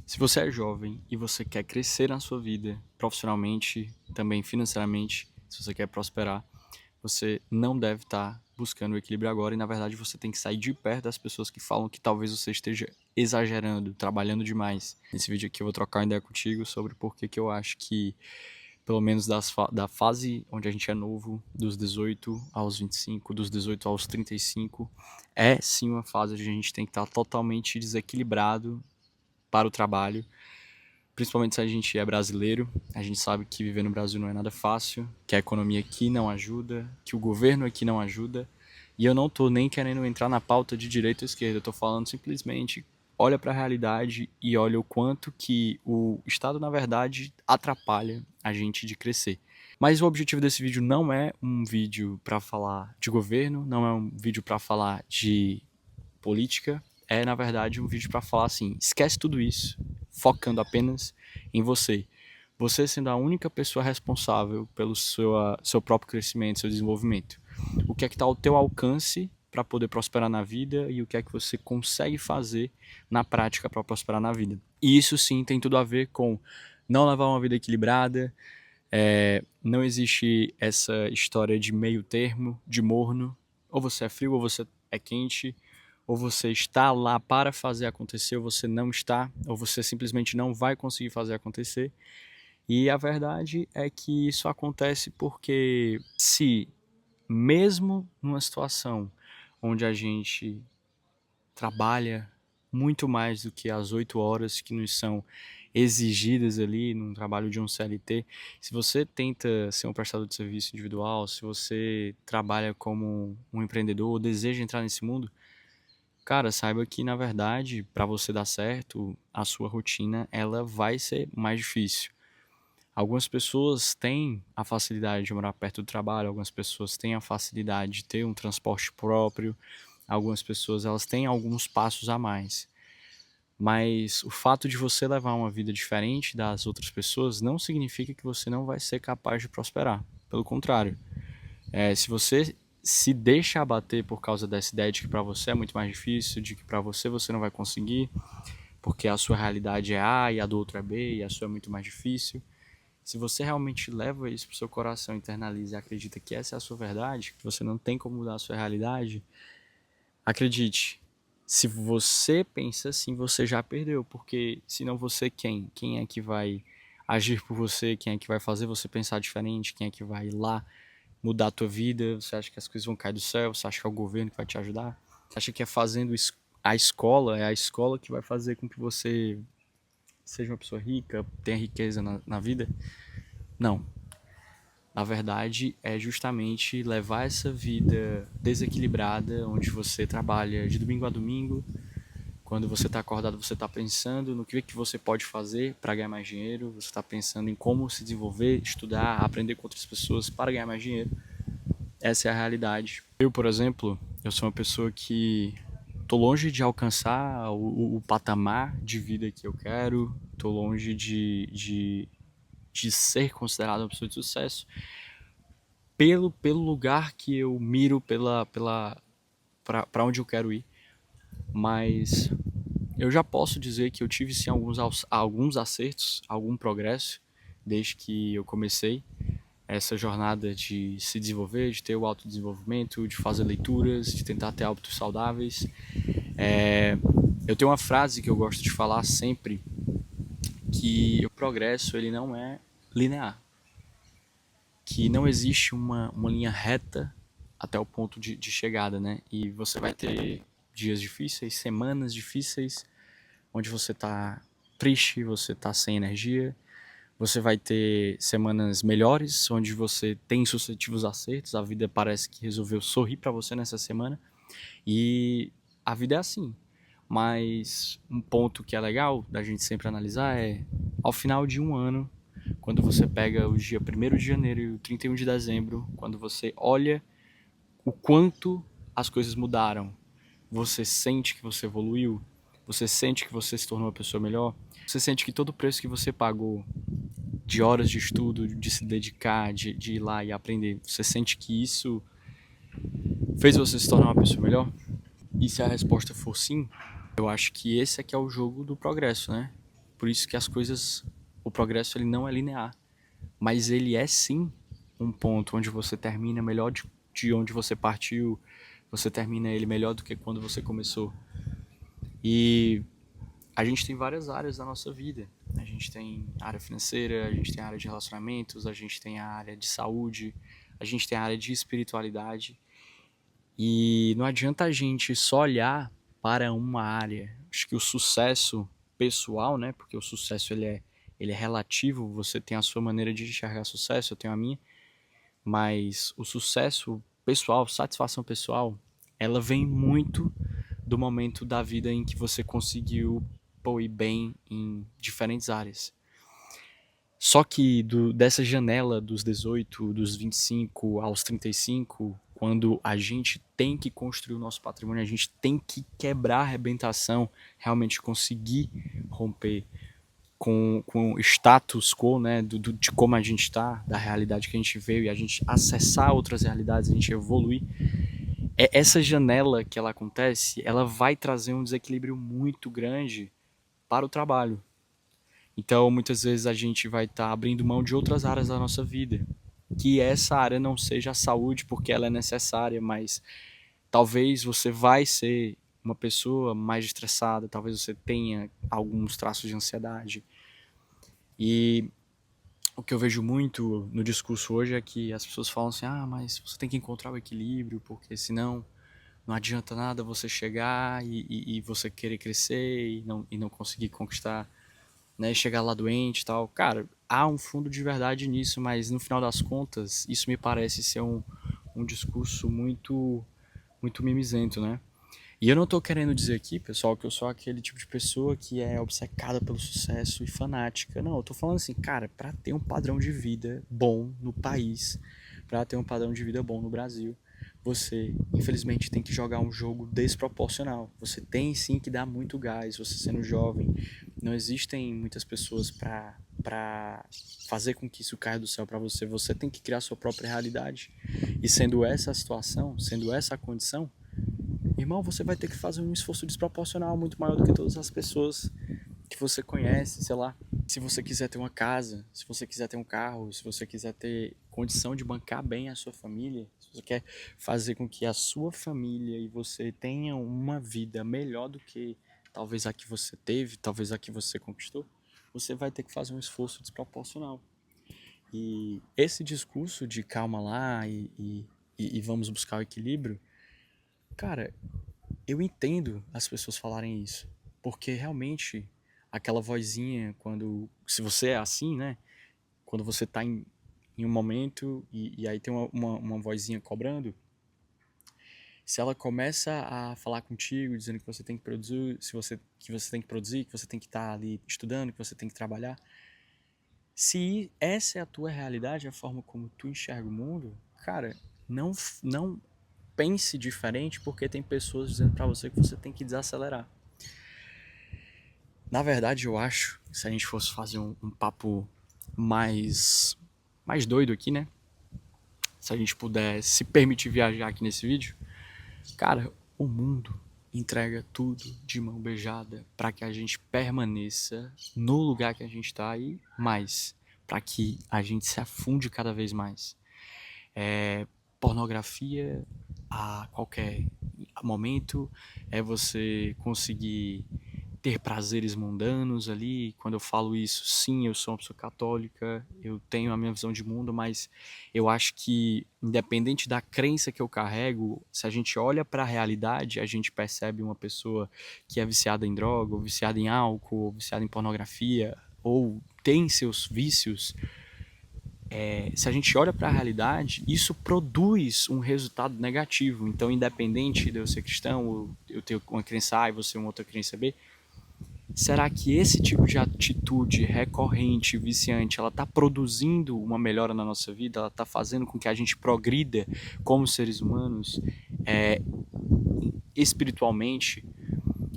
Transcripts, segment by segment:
Se você é jovem e você quer crescer na sua vida, profissionalmente, também financeiramente, se você quer prosperar, você não deve estar buscando o equilíbrio agora e, na verdade, você tem que sair de perto das pessoas que falam que talvez você esteja exagerando, trabalhando demais. Nesse vídeo aqui eu vou trocar uma ideia contigo sobre por que eu acho que, pelo menos da fase onde a gente é novo, dos 18 aos 25, dos 18 aos 35, é sim uma fase onde a gente tem que estar totalmente desequilibrado para o trabalho, principalmente se a gente é brasileiro. A gente sabe que viver no Brasil não é nada fácil, que a economia aqui não ajuda, que o governo aqui não ajuda. E eu não tô nem querendo entrar na pauta de direita ou esquerda, eu tô falando simplesmente olha para a realidade e olha o quanto que o Estado, na verdade, atrapalha a gente de crescer. Mas o objetivo desse vídeo não é um vídeo para falar de governo, não é um vídeo para falar de política, é na verdade um vídeo para falar assim, esquece tudo isso, focando apenas em você. Você sendo a única pessoa responsável pelo seu próprio crescimento, seu desenvolvimento. O que é que está ao teu alcance para poder prosperar na vida e o que é que você consegue fazer na prática para prosperar na vida. E isso sim tem tudo a ver com não levar uma vida equilibrada, não existe essa história de meio termo, de morno, ou você é frio ou você é quente, ou você está lá para fazer acontecer, ou você não está, ou você simplesmente não vai conseguir fazer acontecer. E a verdade é que isso acontece porque se mesmo numa situação onde a gente trabalha muito mais do que as 8 horas que nos são exigidas ali num trabalho de um CLT, se você tenta ser um prestador de serviço individual, se você trabalha como um empreendedor ou deseja entrar nesse mundo, cara, saiba que na verdade, para você dar certo, a sua rotina ela vai ser mais difícil. Algumas pessoas têm a facilidade de morar perto do trabalho, algumas pessoas têm a facilidade de ter um transporte próprio, algumas pessoas elas têm alguns passos a mais. Mas o fato de você levar uma vida diferente das outras pessoas não significa que você não vai ser capaz de prosperar. Pelo contrário, se você se deixa abater por causa dessa ideia de que para você é muito mais difícil, de que para você não vai conseguir, porque a sua realidade é A e a do outro é B e a sua é muito mais difícil. Se você realmente leva isso pro seu coração, internaliza e acredita que essa é a sua verdade, que você não tem como mudar a sua realidade, acredite, se você pensa assim, você já perdeu, porque senão você quem? Quem é que vai agir por você? Quem é que vai fazer você pensar diferente? Quem é que vai ir lá mudar a tua vida? Você acha que as coisas vão cair do céu? Você acha que é o governo que vai te ajudar? Você acha que é fazendo a escola, é a escola que vai fazer com que você seja uma pessoa rica, tenha riqueza na vida? Não. Na verdade, é justamente levar essa vida desequilibrada, onde você trabalha de domingo a domingo. Quando você está acordado, você está pensando no que você pode fazer para ganhar mais dinheiro, você está pensando em como se desenvolver, estudar, aprender com outras pessoas para ganhar mais dinheiro. Essa é a realidade. Eu, por exemplo, eu sou uma pessoa que tô longe de alcançar o patamar de vida que eu quero, tô longe de ser considerado uma pessoa de sucesso, pelo lugar que eu miro, para onde eu quero ir. Mas eu já posso dizer que eu tive sim alguns acertos, algum progresso, desde que eu comecei essa jornada de se desenvolver, de ter o autodesenvolvimento, de fazer leituras, de tentar ter hábitos saudáveis. Eu tenho uma frase que eu gosto de falar sempre, que o progresso ele não é linear, que não existe uma linha reta até o ponto de chegada, né? E você vai ter dias difíceis, semanas difíceis, onde você tá triste, você tá sem energia. Você vai ter semanas melhores, onde você tem sucessivos acertos, a vida parece que resolveu sorrir para você nessa semana. E a vida é assim. Mas um ponto que é legal da gente sempre analisar é, ao final de um ano, quando você pega o dia 1º de janeiro e o 31 de dezembro, quando você olha o quanto as coisas mudaram, você sente que você evoluiu, você sente que você se tornou uma pessoa melhor, você sente que todo o preço que você pagou de horas de estudo, de se dedicar, de ir lá e aprender, você sente que isso fez você se tornar uma pessoa melhor? E se a resposta for sim, eu acho que esse aqui é o jogo do progresso, né? Por isso que o progresso ele não é linear, mas ele é sim um ponto onde você termina melhor de onde você partiu, você termina ele melhor do que quando você começou. E a gente tem várias áreas da nossa vida. A gente tem a área financeira, a gente tem a área de relacionamentos, a gente tem a área de saúde, a gente tem a área de espiritualidade. E não adianta a gente só olhar para uma área. Acho que o sucesso pessoal, né? Porque o sucesso ele é relativo, você tem a sua maneira de enxergar sucesso, eu tenho a minha, mas o sucesso pessoal, satisfação pessoal, ela vem muito do momento da vida em que você conseguiu ir bem em diferentes áreas. Só que dessa janela dos 18, dos 25 aos 35, quando a gente tem que construir o nosso patrimônio, a gente tem que quebrar a arrebentação, realmente conseguir romper com o status quo, né, de como a gente está, da realidade que a gente veio, e a gente acessar outras realidades, a gente evoluir. Essa janela que ela acontece, ela vai trazer um desequilíbrio muito grande para o trabalho. Então, muitas vezes a gente vai estar abrindo mão de outras áreas da nossa vida. Que essa área não seja a saúde, porque ela é necessária, mas talvez você vai ser uma pessoa mais estressada, talvez você tenha alguns traços de ansiedade. E o que eu vejo muito no discurso hoje é que as pessoas falam assim: ah, mas você tem que encontrar o equilíbrio, porque senão não adianta nada você chegar e você querer crescer e não conseguir conquistar, né, chegar lá doente e tal. Cara, há um fundo de verdade nisso, mas no final das contas, isso me parece ser um discurso muito mimizento, né? E eu não tô querendo dizer aqui, pessoal, que eu sou aquele tipo de pessoa que é obcecada pelo sucesso e fanática. Não, eu tô falando assim, cara, pra ter um padrão de vida bom no país, pra ter um padrão de vida bom no Brasil, você, infelizmente, tem que jogar um jogo desproporcional. Você tem sim que dar muito gás, você sendo jovem. Não existem muitas pessoas pra fazer com que isso caia do céu pra você. Você tem que criar sua própria realidade. E sendo essa a situação, sendo essa a condição, irmão, você vai ter que fazer um esforço desproporcional muito maior do que todas as pessoas que você conhece, sei lá. Se você quiser ter uma casa, se você quiser ter um carro, se você quiser ter condição de bancar bem a sua família, se você quer fazer com que a sua família e você tenham uma vida melhor do que talvez a que você teve, talvez a que você conquistou, você vai ter que fazer um esforço desproporcional. E esse discurso de calma lá e vamos buscar o equilíbrio, cara, eu entendo as pessoas falarem isso, porque realmente aquela vozinha, se você é assim, né? Quando você tá em um momento e aí tem uma vozinha cobrando, se ela começa a falar contigo, dizendo que você tem que produzir, que você tem que produzir, que você tem que estar ali estudando, que você tem que trabalhar, se essa é a tua realidade, a forma como tu enxerga o mundo, cara, não pense diferente, porque tem pessoas dizendo pra você que você tem que desacelerar. Na verdade, eu acho, se a gente fosse fazer um papo mais doido aqui, né? Se a gente puder se permitir viajar aqui nesse vídeo, cara, o mundo entrega tudo de mão beijada para que a gente permaneça no lugar que a gente está e mais, para que a gente se afunde cada vez mais. Pornografia a qualquer momento, é você conseguir ter prazeres mundanos ali. Quando eu falo isso, sim, eu sou uma pessoa católica, eu tenho a minha visão de mundo, mas eu acho que, independente da crença que eu carrego, se a gente olha para a realidade, a gente percebe uma pessoa que é viciada em droga, ou viciada em álcool, ou viciada em pornografia, ou tem seus vícios. Se a gente olha para a realidade, isso produz um resultado negativo. Então, independente de eu ser cristão, ou eu ter uma crença A e você uma outra crença B, será que esse tipo de atitude recorrente, viciante, ela está produzindo uma melhora na nossa vida? Ela está fazendo com que a gente progrida como seres humanos, é, espiritualmente?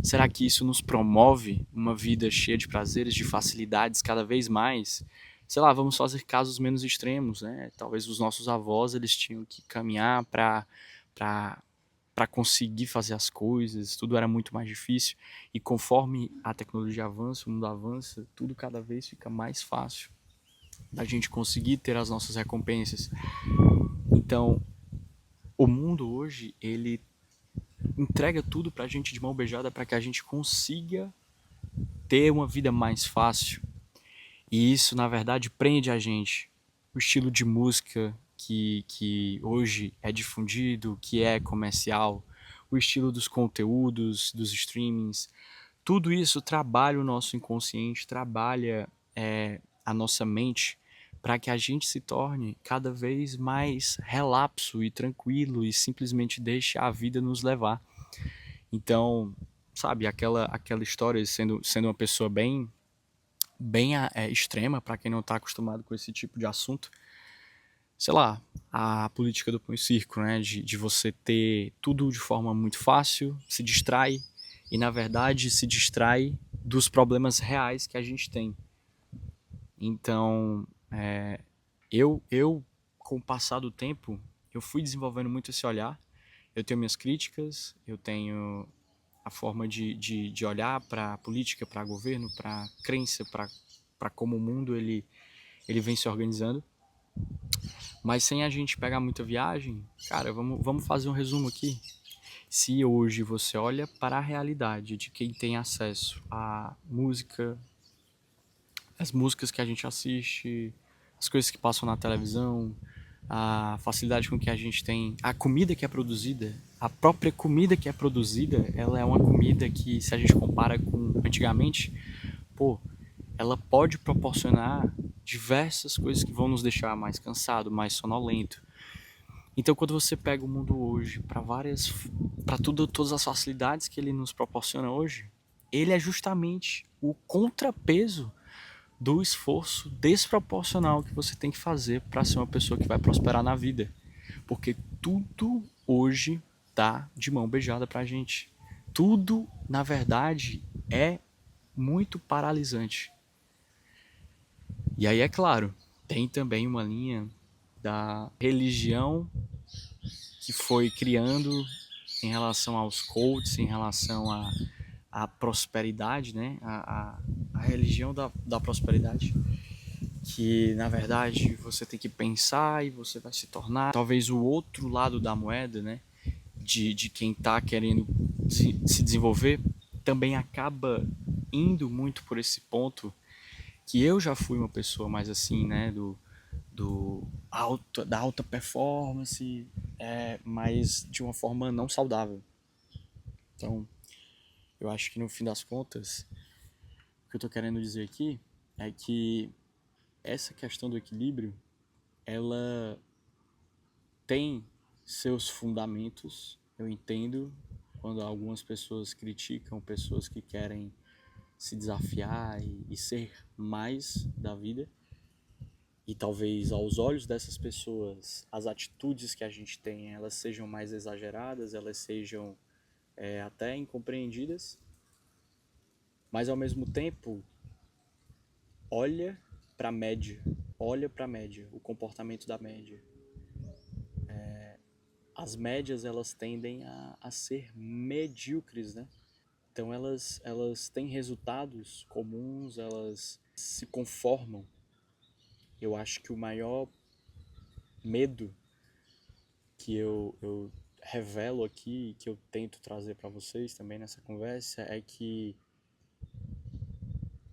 Será que isso nos promove uma vida cheia de prazeres, de facilidades cada vez mais? Sei lá, vamos fazer casos menos extremos, né? Talvez os nossos avós eles tinham que caminhar para para conseguir fazer as coisas, tudo era muito mais difícil. E conforme a tecnologia avança, o mundo avança, tudo cada vez fica mais fácil da gente conseguir ter as nossas recompensas. Então, o mundo hoje, ele entrega tudo pra gente de mão beijada para que a gente consiga ter uma vida mais fácil. E isso, na verdade, prende a gente. O estilo de música que hoje é difundido, que é comercial, o estilo dos conteúdos, dos streamings, tudo isso trabalha o nosso inconsciente, trabalha a nossa mente para que a gente se torne cada vez mais relapso e tranquilo e simplesmente deixe a vida nos levar. Então, sabe, aquela história sendo uma pessoa bem extrema para quem não está acostumado com esse tipo de assunto, sei lá, a política do pão e circo, né? De você ter tudo de forma muito fácil, se distrai e, na verdade, se distrai dos problemas reais que a gente tem. Então, eu com o passar do tempo, eu fui desenvolvendo muito esse olhar. Eu tenho minhas críticas, eu tenho a forma de olhar para a política, para governo, para crença, para como o mundo ele vem se organizando. Mas sem a gente pegar muita viagem, cara, vamos fazer um resumo aqui. Se hoje você olha para a realidade de quem tem acesso à música, as músicas que a gente assiste, as coisas que passam na televisão, a facilidade com que a gente tem, a comida que é produzida, a própria comida que é produzida, ela é uma comida que, se a gente compara com antigamente, pô, ela pode proporcionar diversas coisas que vão nos deixar mais cansado, mais sonolento. Então, quando você pega o mundo hoje para todas as facilidades que ele nos proporciona hoje, ele é justamente o contrapeso do esforço desproporcional que você tem que fazer para ser uma pessoa que vai prosperar na vida. Porque tudo hoje tá de mão beijada pra gente. Tudo, na verdade, é muito paralisante. E aí, é claro, tem também uma linha da religião que foi criando em relação aos coaches, em relação à prosperidade, né? A religião da prosperidade, que na verdade você tem que pensar e você vai se tornar talvez o outro lado da moeda, né? De quem está querendo se desenvolver, também acaba indo muito por esse ponto, que eu já fui uma pessoa mais assim, né? Da alta performance, mas de uma forma não saudável. Então, eu acho que no fim das contas, o que eu estou querendo dizer aqui é que essa questão do equilíbrio, ela tem seus fundamentos. Eu entendo quando algumas pessoas criticam pessoas que querem se desafiar e ser mais da vida. E talvez aos olhos dessas pessoas, as atitudes que a gente tem, elas sejam mais exageradas, elas sejam até incompreendidas. Mas ao mesmo tempo, olha para a média, o comportamento da média. As médias, elas tendem a ser medíocres, né? Então elas têm resultados comuns, elas se conformam. Eu acho que o maior medo que eu revelo aqui, que eu tento trazer para vocês também nessa conversa, é que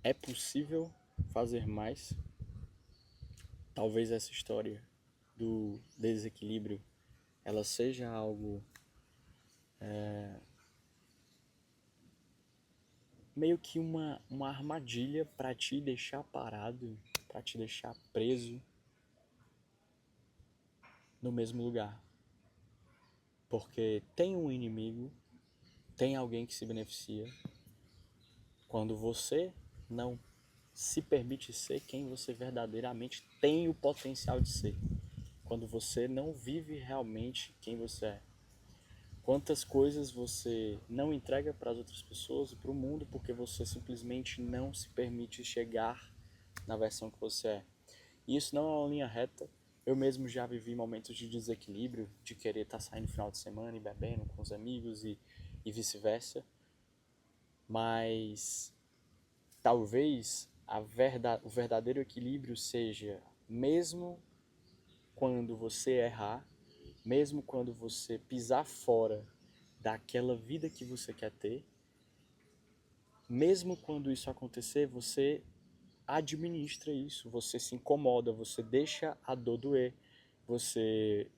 é possível fazer mais. Talvez essa história do desequilíbrio ela seja algo meio que uma armadilha para te deixar parado, para te deixar preso no mesmo lugar. Porque tem um inimigo, tem alguém que se beneficia quando você não se permite ser quem você verdadeiramente tem o potencial de ser. Quando você não vive realmente quem você é. Quantas coisas você não entrega para as outras pessoas e para o mundo porque você simplesmente não se permite chegar na versão que você é. E isso não é uma linha reta, Eu mesmo já vivi momentos de desequilíbrio, de querer estar saindo no final de semana e bebendo com os amigos e vice-versa. Mas talvez o verdadeiro equilíbrio seja, mesmo quando você errar, mesmo quando você pisar fora daquela vida que você quer ter, mesmo quando isso acontecer, você administra isso, você se incomoda, você deixa a dor doer, você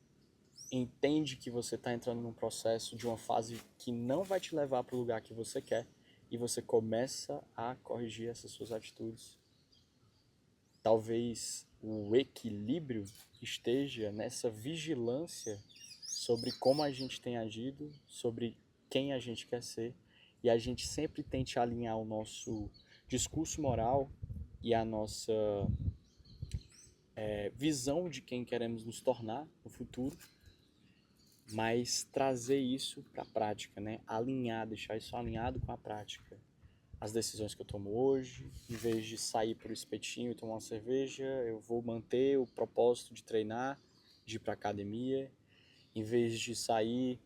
entende que você está entrando num processo de uma fase que não vai te levar para o lugar que você quer e você começa a corrigir essas suas atitudes. Talvez o equilíbrio esteja nessa vigilância sobre como a gente tem agido, sobre quem a gente quer ser, e a gente sempre tente alinhar o nosso discurso moral e a nossa visão de quem queremos nos tornar no futuro, mas trazer isso para a prática, né? Alinhar, deixar isso alinhado com a prática. As decisões que eu tomo hoje, em vez de sair para o espetinho e tomar uma cerveja, eu vou manter o propósito de treinar, de ir para a academia, em vez de sair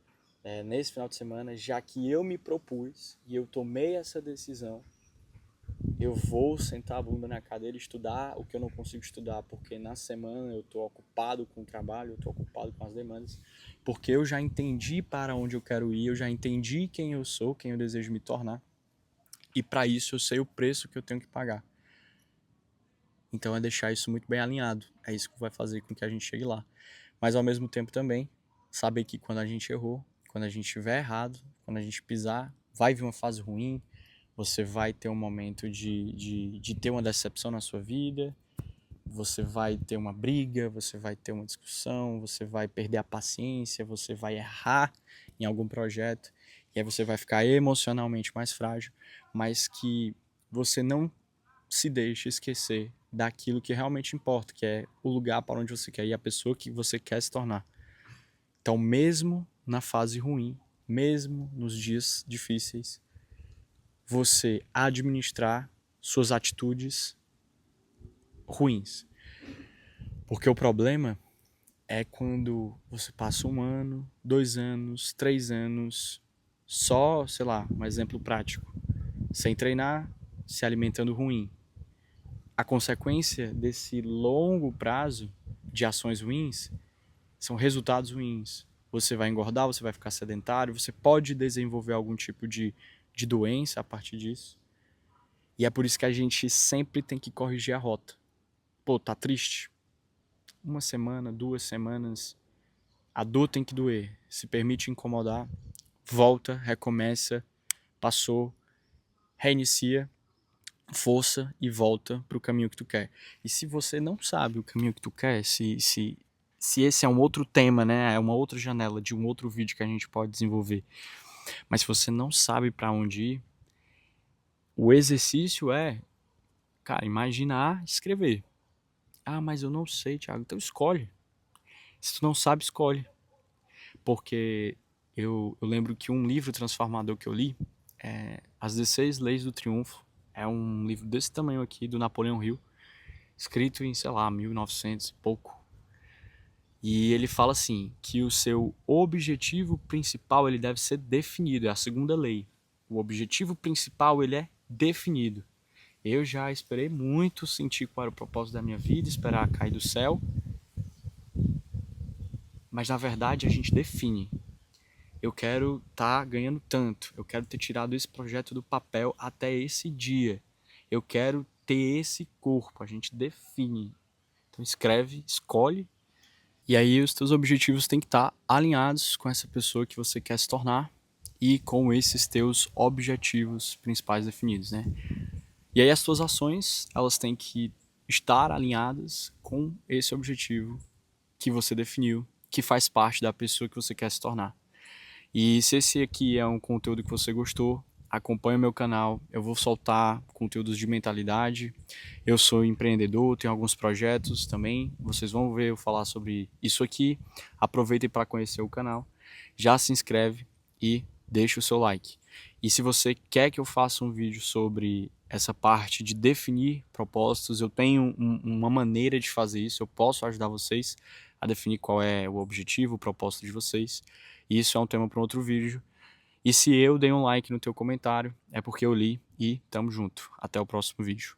nesse final de semana, já que eu me propus e eu tomei essa decisão, eu vou sentar a bunda na cadeira e estudar o que eu não consigo estudar, porque na semana eu estou ocupado com o trabalho, eu estou ocupado com as demandas, porque eu já entendi para onde eu quero ir, eu já entendi quem eu sou, quem eu desejo me tornar, e para isso eu sei o preço que eu tenho que pagar. Então é deixar isso muito bem alinhado, é isso que vai fazer com que a gente chegue lá. Mas ao mesmo tempo também, saber que quando a gente errou, quando a gente estiver errado, quando a gente pisar, vai vir uma fase ruim, você vai ter um momento de ter uma decepção na sua vida, você vai ter uma briga, você vai ter uma discussão, você vai perder a paciência, você vai errar em algum projeto, e aí você vai ficar emocionalmente mais frágil, mas que você não se deixe esquecer daquilo que realmente importa, que é o lugar para onde você quer ir, a pessoa que você quer se tornar. Então, mesmo na fase ruim, mesmo nos dias difíceis, você administrar suas atitudes ruins. Porque o problema é quando você passa 1 ano, 2 anos, 3 anos, só, sei lá, um exemplo prático, sem treinar, se alimentando ruim. A consequência desse longo prazo de ações ruins são resultados ruins. Você vai engordar, você vai ficar sedentário, você pode desenvolver algum tipo de doença a partir disso. E é por isso que a gente sempre tem que corrigir a rota. Pô, tá triste? 1 semana, 2 semanas, a dor tem que doer. Se permite incomodar, volta, recomeça, passou, reinicia, força e volta para o caminho que tu quer. E se você não sabe o caminho que tu quer, se esse é um outro tema, né, é uma outra janela de um outro vídeo que a gente pode desenvolver, mas se você não sabe para onde ir, o exercício é, cara, imaginar, escrever. Ah, mas eu não sei, Thiago, então escolhe. Se tu não sabe, escolhe. Porque eu lembro que um livro transformador que eu li, As 16 Leis do Triunfo, é um livro desse tamanho aqui, do Napoleão Hill, escrito em, sei lá, 1900 e pouco. E ele fala assim, que o seu objetivo principal ele deve ser definido, é a segunda lei. O objetivo principal ele é definido. Eu já esperei muito sentir qual era o propósito da minha vida, esperar cair do céu, mas na verdade a gente define. Eu quero estar ganhando tanto, eu quero ter tirado esse projeto do papel até esse dia, eu quero ter esse corpo, a gente define. Então escreve, escolhe, e aí os teus objetivos têm que estar alinhados com essa pessoa que você quer se tornar e com esses teus objetivos principais definidos, né? E aí as tuas ações, elas têm que estar alinhadas com esse objetivo que você definiu, que faz parte da pessoa que você quer se tornar. E se esse aqui é um conteúdo que você gostou, acompanhe o meu canal, eu vou soltar conteúdos de mentalidade. Eu sou empreendedor, tenho alguns projetos também, vocês vão ver eu falar sobre isso aqui. Aproveitem para conhecer o canal, já se inscreve e deixa o seu like. E se você quer que eu faça um vídeo sobre essa parte de definir propósitos, eu tenho uma maneira de fazer isso, eu posso ajudar vocês a definir qual é o objetivo, o propósito de vocês. E isso é um tema para um outro vídeo. E se eu dei um like no teu comentário, é porque eu li e tamo junto. Até o próximo vídeo.